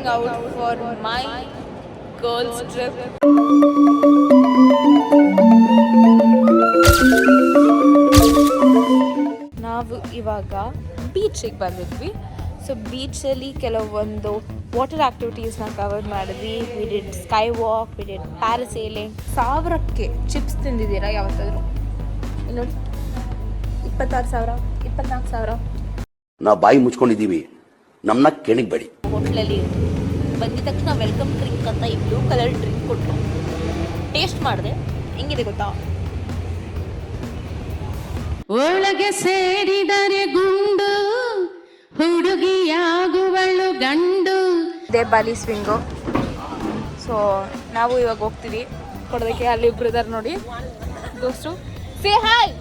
heading out for my girls trip. ನಾವು ಇವಾಗ ಬೀಚಿಗೆ ಬಂದಿದ್ವಿ. ಸೊ ಬೀಚಲ್ಲಿ ಕೆಲವೊಂದು ವಾಟರ್ ಆ್ಯಕ್ಟಿವಿಟೀಸ್ನ ಕವರ್ ಮಾಡಿದ್ವಿ. We did sky walk, we did parasailing. 1000ಕ್ಕೆ ಚಿಪ್ಸ್ ತಿಂದಿದ್ದೀರಾ ಯಾವತ್ತಾದರೂ? ನೋಡಿ, 26,000, 24,000. ನಾವು ಬಾಯಿ ಮುಚ್ಕೊಂಡಿದ್ದೀವಿ, ನಮ್ಮನ್ನ ಕೆಣಗಬೇಡಿ. ಹೋಟ್ಲಲ್ಲಿ ಬಂದಿದ ತಕ್ಷಣ ವೆಲ್ಕಮ್ ಡ್ರಿಂಕ್ ಅಂತ ಈ ಬ್ಲೂ ಕಲರ್ ಡ್ರಿಂಕ್ ಕೊಟ್ಟರು. ಟೇಸ್ಟ್ ಮಾಡಿದೆ, ಹೆಂಗಿದೆ ಗೊತ್ತಾ? ಒಳಗೆ ಸೇರಿದರೆ ಗುಂಡು, ಹುಡುಗಿಯಾಗುವಳು ಗಂಡು. ಇದೇ ಬಾಲಿ ಸ್ವಿಂಗು. ಸೊ ನಾವು ಇವಾಗ ಹೋಗ್ತೀವಿ ಕೊಡೋದಕ್ಕೆ. ಅಲ್ಲಿ ಇಬ್ರು ಇದ್ದಾರೆ ನೋಡಿ ದೋಸ್ತು. Say hi.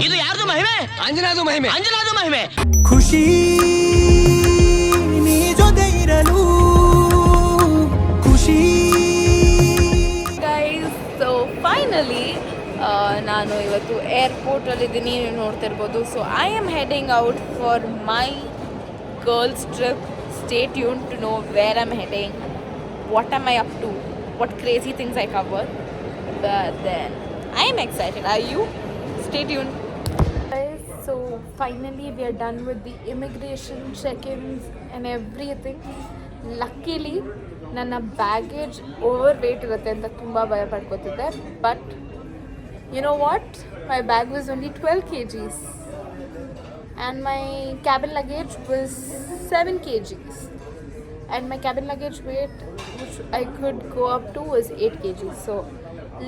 ಇದು ಯಾರ್ದು ಮಹಿಮೆ? ಅಂಜನಾದು ಮಹಿಮೆ, ಅಂಜನಾದು ಮಹಿಮೆ. ಖುಷಿ ನೀ ಜೊತೆ ಇರಲು ಖುಷಿ. ಗೈಸ್, ಸೊ ಫೈನಲಿ ನಾನು ಇವತ್ತು ಏರ್ಪೋರ್ಟಲ್ಲಿದ್ದೀನಿ, ನೀವು ನೋಡ್ತಿರ್ಬೋದು. So I am heading out for my girls trip. Stay tune to know where I am heading, what am I up to, what crazy things I cover. But then I am excited. Are you? Stay tuned. Guys, so finally we are done with the immigration check-ins and everything. Luckily ನನ್ನ baggage over weight ಇರುತ್ತೆ ಅಂತ ತುಂಬ ಭಯ ಪಡ್ಕೋತಿದ್ದೆ. But you know what? My bag was only 12 kgs and my cabin luggage was 7 kgs. And my cabin luggage weight, which I could go up to, was 8 kgs. So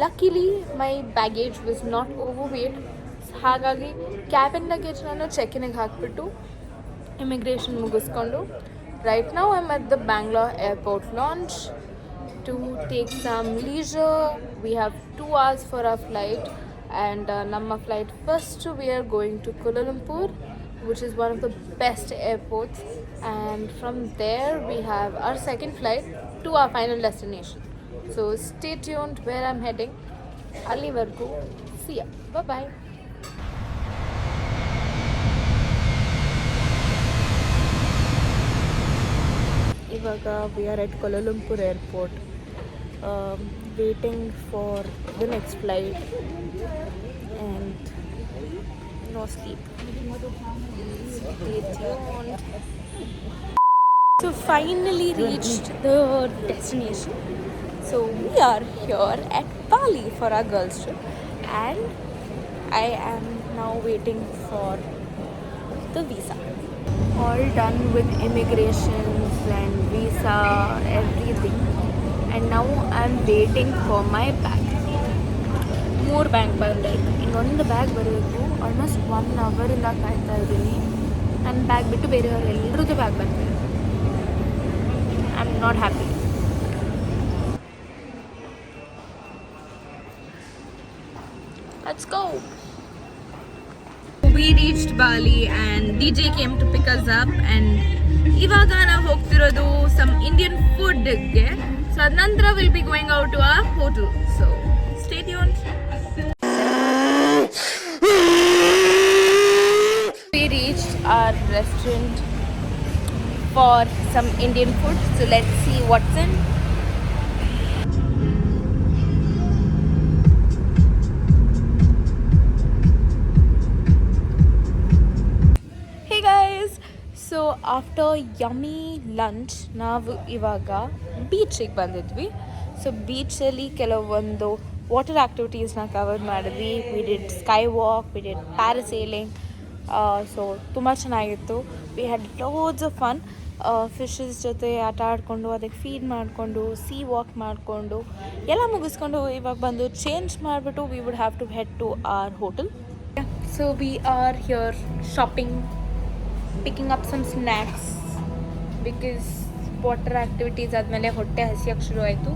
luckily my baggage was not overweight. ಹಾಗಾಗಿ cabin luggage ನಾನು ಚೆಕ್ಕಿನಿಗೆ ಹಾಕ್ಬಿಟ್ಟು immigration ಮುಗಿಸ್ಕೊಂಡು right now I am at the Bangalore airport launch to take some leisure. We have 2 hours for our flight, and namma flight first we are going to Kuala Lumpur, which is one of the best airports, and from there we have our second flight to our final destination. So stay tuned where I'm heading. Allivargu, see ya, bye bye. Ivaga we are at Kuala Lumpur airport, waiting for the next flight and no sleep. Stay tuned. So finally reached the destination. So we are here at Bali for our girls trip, and I am now waiting for the visa. All done with immigrations and visa, everything, and now I'm waiting for my bag. More bag ಬರಬೇಕು, ಇನ್ನೊಂದು bag ಬರಬೇಕು. Almost 1 ಅವರಿಂದ ಕಾಯ್ತಾ ಇದ್ದೀನಿ. ನನ್ನ bag ಬಿಟ್ಟು ಬೇರೆಯವ್ರು ಎಲ್ಲರದ್ದು ಬ್ಯಾಗ್ ಬರ್ತಾರೆ. I am not happy. Let's go. We reached Bali and DJ came to pick us up, and ಇವಾಗ ನಾವು ಹೋಗ್ತಿರೋದು some Indian food ಗೆ. So ಅದ ನಂತರ we'll be going out to our hotel. So stay tuned. We reached our restaurant for some Indian food. So let's see what's in. Hey guys, so after yummy lunch ನಾವು ಇವಾಗ ಬೀಚಿಗೆ ಬಂದಿದ್ವಿ. So ಬೀಚಲ್ಲಿ ಕೆಲವೊಂದು water ಆ್ಯಕ್ಟಿವಿಟೀಸ್ನ cover ಮಾಡಿದ್ವಿ. We did sky walk, we did parasailing. So ತುಂಬ ಚೆನ್ನಾಗಿತ್ತು. We had loads of fun. Fishes ಜೊತೆ ಆಟ ಆಡಿಕೊಂಡು, ಅದಕ್ಕೆ ಫೀಡ್ ಮಾಡಿಕೊಂಡು, ಸೀ ವಾಕ್ ಮಾಡಿಕೊಂಡು ಎಲ್ಲ ಮುಗಿಸ್ಕೊಂಡು ಇವಾಗ ಬಂದು ಚೇಂಜ್ ಮಾಡಿಬಿಟ್ಟು we would have to head to our hotel. So we are here shopping, picking up some snacks because water activities ಆದಮೇಲೆ ಹೊಟ್ಟೆ ಹಸಿಯೋಕ್ಕೆ ಶುರು ಆಯಿತು.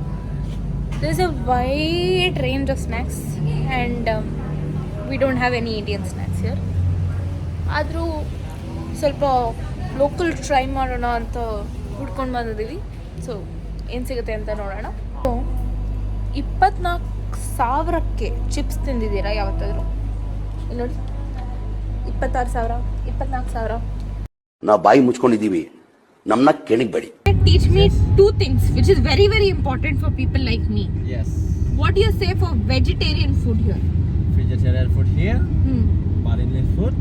there is a wide range of snacks and we don't have any Indian snacks here. ಆದರೂ ಸ್ವಲ್ಪ local try ಮಾಡೋಣ ಅಂತ ಹುಡ್ಕೊಂಡು ಬಂದಿದ್ದೀವಿ. ಸೊ ಏನು ಸಿಗುತ್ತೆ ಅಂತ ನೋಡೋಣ. 24,000ಕ್ಕೆ ಚಿಪ್ಸ್ ತಿಂದಿದ್ದೀರಾ ಯಾವತ್ತಾದರೂ? ನೋಡಿ, 26,000, 24,000. ನಾವು ಬಾಯಿ ಮುಚ್ಕೊಂಡಿದ್ದೀವಿ, ನಮ್ಮನ್ನ ಕೆಣಿಗ್ಬೇಡಿ. Teach me two things which is very very important for people like me. Yes. What do you say for vegetarian food here? Vegetarian food here, Marinese food,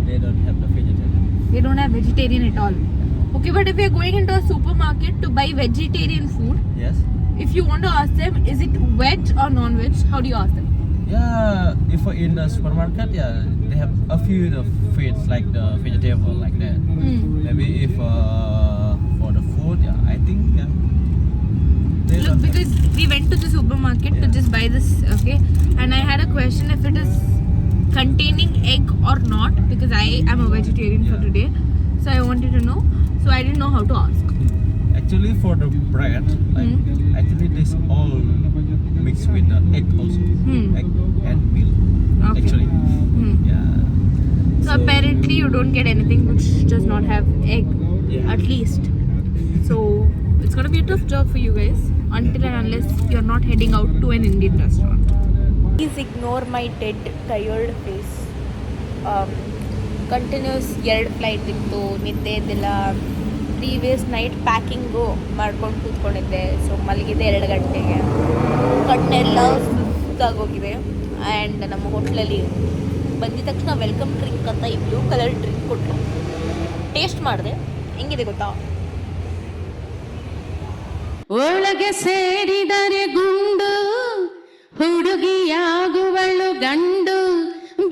they don't have the vegetarian. They don't have vegetarian at all. Okay, but if we are going into a supermarket to buy vegetarian food, Yes. if you want to ask them, is it veg or non-veg? How do you ask them? Yeah, if in the supermarket, yeah, they have a few of foods like the vegetable like that. Maybe if for the food, yeah, I think yeah. They Look, don't have. because we went to the supermarket to just buy this, okay, and I had a question if it is containing egg or not, because I am a vegetarian for Yeah. today, so I wanted to know, so I didn't know how to ask. Actually, for the bread, like actually this all mixed with the egg also, egg and milk. Okay. Actually, yeah. So apparently you don't get anything which does not have egg, Yeah. at least. So it's gonna be a tough job for you guys until and unless you're not heading out to an Indian restaurant. Please ignore my dead, tired face. Continuous 2 flight ಇತ್ತು, ನಿದ್ದೆ ಇದ್ದಿಲ್ಲ. Previous night packing ಮಾಡ್ಕೊಂಡು ಕೂತ್ಕೊಂಡಿದ್ದೆ. So ಮಲಗಿದೆ 2 ಗಂಟೆಗೆ, ಕಣ್ಣೆಲ್ಲ ಸುಸ್ತಾಗೋಗಿದೆ. And ನಮ್ಮ ಹೋಟ್ಲಲ್ಲಿ ಬಂದಿದ ತಕ್ಷಣ welcome drink ಅಂತ ಈ ಬ್ಲೂ ಕಲರ್ ಡ್ರಿಂಕ್ ಕೊಟ್ಟರು. ಟೇಸ್ಟ್ ಮಾಡಿದೆ, ಹೆಂಗಿದೆ ಗೊತ್ತಾ? ಒಳಗೆ ಸೇರಿದರೆ ಗುಂಡು ಹುಡುಗಿಯಾಗುವಳು ಗಂಡು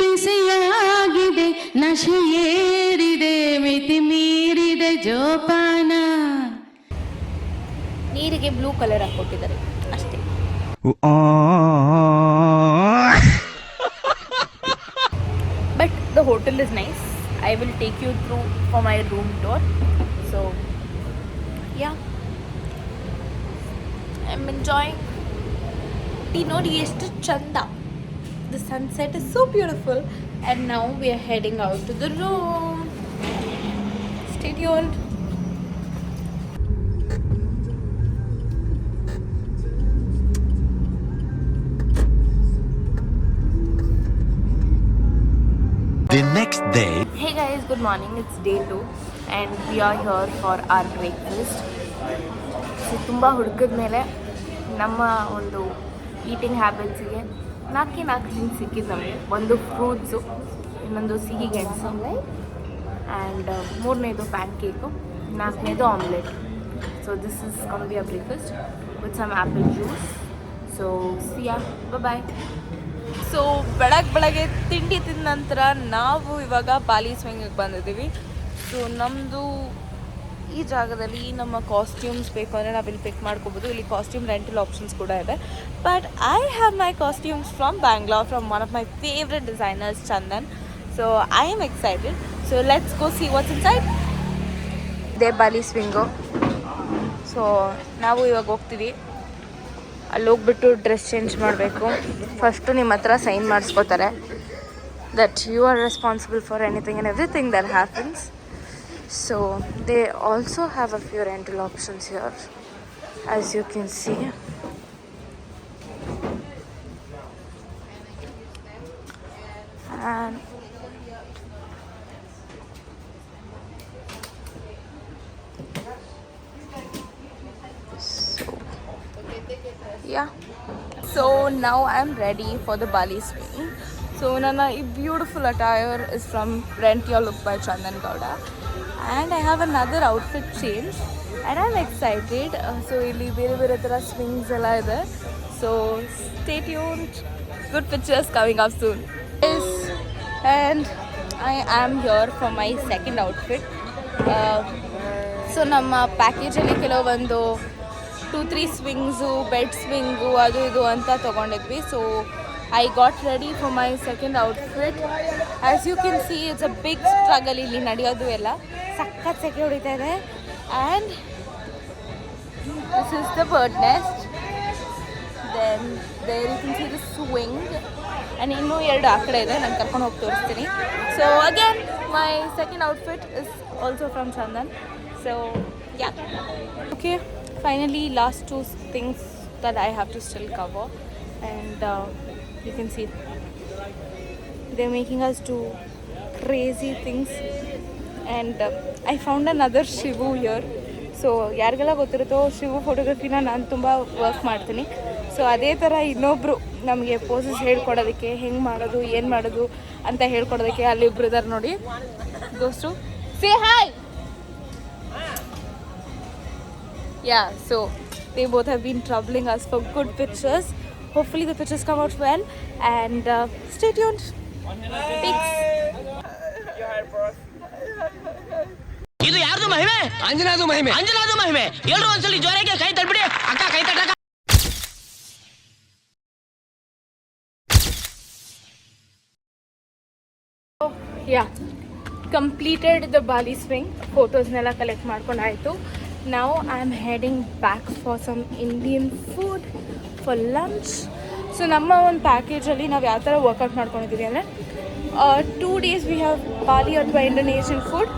ಬಿಸಿಯಾಗಿದೆ ನಶೆ ಏರಿದೆ ಮಿತಿ ಮೀರಿದೆ ಜೋಪಾನ. ನೀರಿಗೆ ಬ್ಲೂ ಕಲರ್ ಹಾಕ್ಕೊಟ್ಟಿದ್ದಾರೆ ಅಷ್ಟೇ. But the hotel is nice. I will take you through for my room tour. So yeah, I am enjoying. ಈ ನೋಡಿ ಎಷ್ಟು ಚಂದ. The sunset is so beautiful. And now we are heading out to the room. Stay tuned. The next day. Hey guys, good morning. It's day 2 and we are here for our breakfast. So ತುಂಬ ಹುಡುಕದ ಮೇಲೆ ನಮ್ಮ ಒಂದು eating ಹ್ಯಾಬಿಟ್ಸಿಗೆ 4 things ಸಿಕ್ಕಿದ್ದು ನಮಗೆ. ಒಂದು fruits, ಇನ್ನೊಂದು ಸಿಹಿ ಗೆಣಸು, ಆ್ಯಂಡ್ 3ನೇದು ಪ್ಯಾನ್ ಕೇಕು, 4ನೇದು omelette. So this is gonna be a breakfast with some apple juice. So see ya, bye. So ಬೆಳಗ್ಗೆ ತಿಂಡಿ ತಿಂದ ನಂತರ ನಾವು ಇವಾಗ ಬಾಲಿ ಸ್ವಿಂಗಿಗೆ ಬಂದಿದ್ದೀವಿ. ಸೊ ನಮ್ಮದು ಈ ಜಾಗದಲ್ಲಿ ನಮ್ಮ ಕಾಸ್ಟ್ಯೂಮ್ಸ್ ಬೇಕು ಅಂದರೆ ನಾವು ಇಲ್ಲಿ ಪಿಕ್ ಮಾಡ್ಕೋಬೋದು. ಇಲ್ಲಿ ಕಾಸ್ಟ್ಯೂಮ್ ರೆಂಟಲ್ ಆಪ್ಷನ್ಸ್ ಕೂಡ ಇದೆ. But I have my costumes from Bangalore, from one of my favourite designers Chandan. So I am excited. So let's go C what's inside. ಇದೇ ಬಾಲಿ ಸ್ವಿಂಗು. ಸೊ ನಾವು ಇವಾಗ ಹೋಗ್ತೀವಿ. ಅಲ್ಲಿ ಹೋಗ್ಬಿಟ್ಟು ಡ್ರೆಸ್ ಚೇಂಜ್ ಮಾಡಬೇಕು. ಫಸ್ಟು ನಿಮ್ಮ ಹತ್ರ ಸೈನ್ ಮಾಡಿಸ್ಕೋತಾರೆ that you are responsible for anything and everything that happens. So they also have a few rental options here as you can see. And yeah, so now I'm ready for the Bali swing. So Nana, a beautiful attire is from Rent Your Look by Chandan Gowda, and I have another outfit change and I'm excited. So illi bere tara swings ella ide, so stay tuned. Good pictures coming up soon. Yes, and I am here for my second outfit. So ನಮ್ಮ ಪ್ಯಾಕೇಜಲ್ಲಿ ಕೆಲವೊಂದು 2-3 swings, bed swing, ಅದು ಇದು ಅಂತ ತೊಗೊಂಡಿದ್ವಿ. So I got ready for my second outfit. As you can see it's a big struggle ಇಲ್ಲಿ ನಡೆಯೋದು ಎಲ್ಲ. ಸಖತ್ ಸೆಕೆ ಹೊಡಿತಾ ಇದೆ. And this is the bird nest. Then there you can see the swing. And ಇನ್ನೂ 2 ಆ ಕಡೆ ಇದೆ, ನಾನು ಕರ್ಕೊಂಡು ಹೋಗಿ ತೋರಿಸ್ತೀನಿ. So again my second outfit is also from Chandan. So yeah, okay. Finally, last 2 things that I have to still cover, and you can see they're making us do crazy things. And I found another Shivu here. So ಯಾರಿಗೆಲ್ಲ ಗೊತ್ತಿರುತ್ತೋ ಶಿವು ಫೋಟೋಗ್ರಫಿನ ನಾನು ತುಂಬ work ಮಾಡ್ತೀನಿ. So ಅದೇ ಥರ ಇನ್ನೊಬ್ಬರು ನಮಗೆ possess ಹೇಳ್ಕೊಡೋದಕ್ಕೆ ಹೆಂಗೆ ಮಾಡೋದು ಏನು ಮಾಡೋದು ಅಂತ ಹೇಳ್ಕೊಡೋದಕ್ಕೆ ಅಲ್ಲಿಬ್ರು ಇದ್ದಾರೆ ನೋಡಿ. ದೋಸ್ತು say hi. Yeah, so they both have been troubling us for good pictures. Hopefully the pictures come out well and stay tuned. Thanks. ಇದು ಯಾರ್ದು ಮಹಿಮೆ? ಅಂಜನಾದು ಮಹಿಮೆ. ಅಂಜನಾದು ಮಹಿಮೆ. ಎಲ್ಲರೂ ಒಂದ್ಸಲಿ ಜೋರಾಗಿ ಕೈ ತಟ್ಬಿಡಿ. ಅಕ್ಕ ಕೈ ತಟ್ಟಕ. Yeah, completed the Bali swing. Photosನೆಲ್ಲ ಕಲೆಕ್ಟ್ ಮಾಡ್ಕೊಂಡು ಆಯಿತು. Now I'm heading back for some Indian food for lunch. So ನಮ್ಮ ಒಂದು ಪ್ಯಾಕೇಜಲ್ಲಿ ನಾವು ಯಾವ ಥರ ವರ್ಕೌಟ್ ಮಾಡ್ಕೊಂಡಿದ್ದೀವಿ ಅಂದರೆ 2 days we have Bali ಅಥವಾ Indonesian food.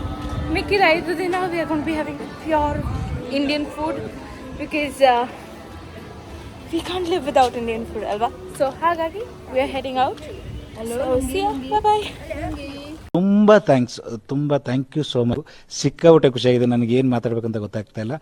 ಮಿಕ್ಕಿದ 5 ದಿನ we are going to be having pure Indian food because we can't live without Indian food ಅಲ್ವಾ. ಸೊ ಹಾಗಾಗಿ we are heading out. So see you. Bye bye. ತುಂಬ thank you so much. ಸಿಕ್ಕಾಪಟ್ಟೆ ಖುಷಿಯಾಗಿದೆ. ನನಗೆ ಏನು ಮಾತಾಡಬೇಕಂತ ಗೊತ್ತಾಗ್ತಾ ಇಲ್ಲ.